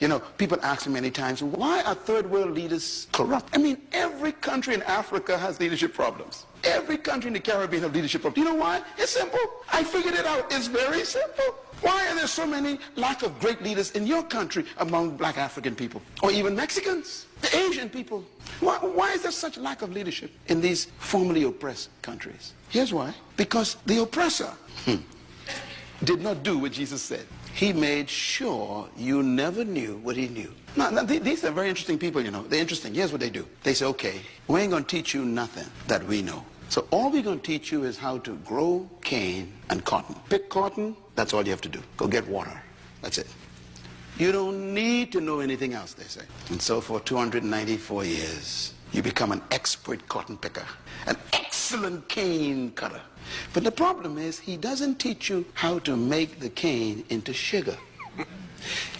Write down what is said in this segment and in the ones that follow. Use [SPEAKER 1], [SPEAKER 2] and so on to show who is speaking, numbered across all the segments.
[SPEAKER 1] You know, people ask me many times, why are third world leaders corrupt? I mean, every country in Africa has leadership problems. Every country in the Caribbean has leadership problems. You know why? It's simple. I figured it out. It's very simple. Why are there so many lack of great leaders in your country among black African people? Or even Mexicans, the Asian people? Why is there such lack of leadership in these formerly oppressed countries? Here's why. Because the oppressor did not do what Jesus said. He made sure you never knew what he knew. Now, these are very interesting people, you know. They're interesting. Here's what they do. They say, okay, we ain't going to teach you nothing that we know. So all we're going to teach you is how to grow cane and cotton. Pick cotton, that's all you have to do. Go get water. That's it. You don't need to know anything else, they say. And so for 294 years, you become an expert cotton picker, an excellent cane cutter. But the problem is, he doesn't teach you how to make the cane into sugar.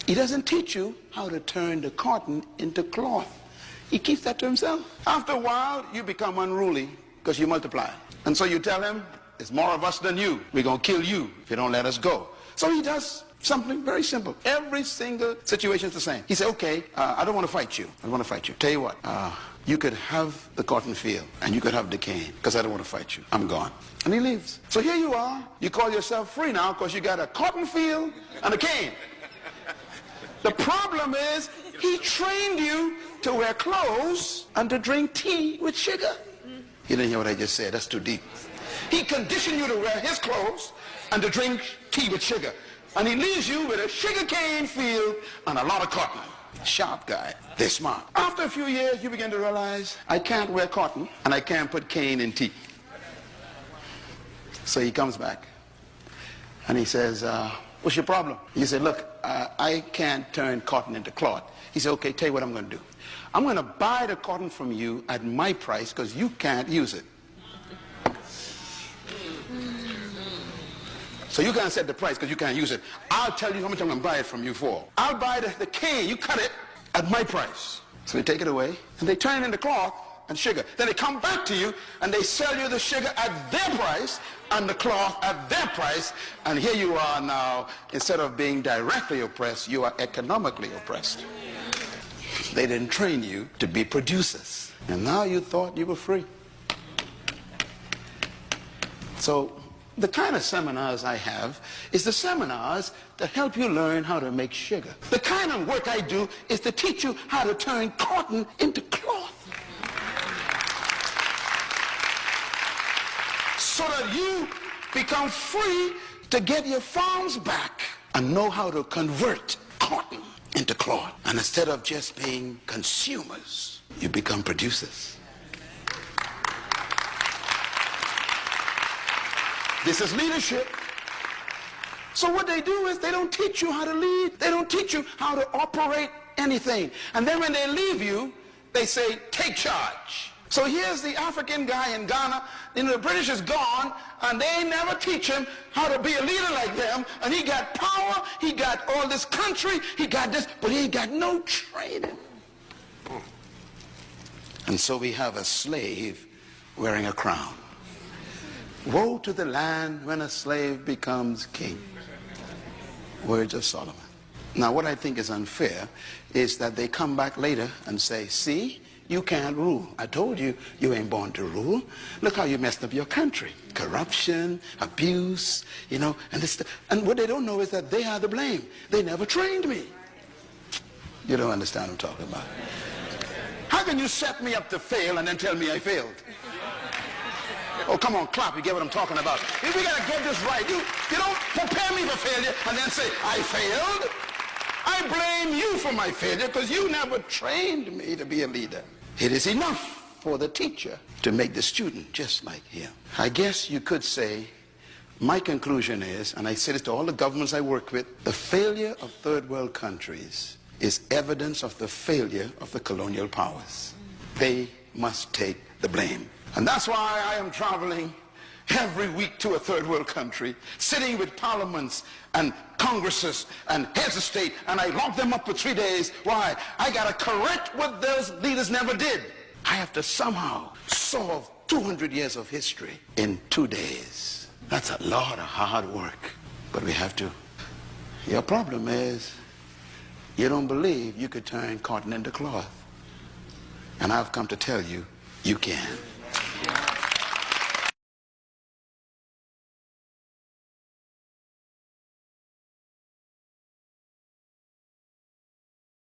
[SPEAKER 1] He doesn't teach you how to turn the cotton into cloth. He keeps that to himself. After a while, you become unruly because you multiply. And so you tell him, there's more of us than you. We're going to kill you if you don't let us go. So he does something very simple. Every single situation is the same. He said, okay, I don't want to fight you. I don't want to fight you. Tell you what, you could have the cotton field and you could have the cane because I don't want to fight you. I'm gone. And he leaves. So here you are. You call yourself free now because you got a cotton field and a cane. The problem is he trained you to wear clothes and to drink tea with sugar. You didn't hear what I just said. That's too deep. He conditioned you to wear his clothes and to drink tea with sugar. And he leaves you with a sugarcane field and a lot of cotton. Sharp guy. They're smart. After a few years, you begin to realize, I can't wear cotton and I can't put cane in tea. So he comes back and he says, what's your problem? You say, look, I can't turn cotton into cloth. He said, okay, tell you what I'm going to do. I'm going to buy the cotton from you at my price because you can't use it. So you can't set the price because you can't use it. I'll tell you how much I'm going to buy it from you for. I'll buy the cane, you cut it at my price. So they take it away and they turn it into cloth and sugar. Then they come back to you and they sell you the sugar at their price and the cloth at their price. And here you are now, instead of being directly oppressed, you are economically oppressed. They didn't train you to be producers. And now you thought you were free. So the kind of seminars I have is the seminars that help you learn how to make sugar. The kind of work I do is to teach you how to turn cotton into cloth. So that you become free to get your farms back and know how to convert cotton into cloth. And instead of just being consumers, you become producers. This is leadership. So what they do is they don't teach you how to lead. They don't teach you how to operate anything. And then when they leave you, they say, take charge. So here's the African guy in Ghana, you know, the British is gone, and they never teach him how to be a leader like them, and he got power, he got all this country, he got this, but he ain't got no training. And so we have a slave wearing a crown. Woe to the land when a slave becomes king. Words of Solomon. Now what I think is unfair is that they come back later and say, see, you can't rule. I told you, you ain't born to rule. Look how you messed up your country. Corruption, abuse, you know, and this. And what they don't know is that they are the blame. They never trained me. You don't understand what I'm talking about. How can you set me up to fail and then tell me I failed? Oh, come on, clap. You get what I'm talking about. We got to get this right. You don't prepare me for failure and then say, I failed. I blame you for my failure because you never trained me to be a leader. It is enough for the teacher to make the student just like him. I guess you could say, my conclusion is, and I say this to all the governments I work with, the failure of third world countries is evidence of the failure of the colonial powers. They must take the blame. And that's why I am traveling every week to a third world country, sitting with parliaments and congresses and heads of state, and I lock them up for 3 days. Why? I got to correct what those leaders never did. I have to somehow solve 200 years of history in 2 days. That's a lot of hard work, but we have to. Your problem is You don't believe you could turn cotton into cloth. And I've come to tell you, you can.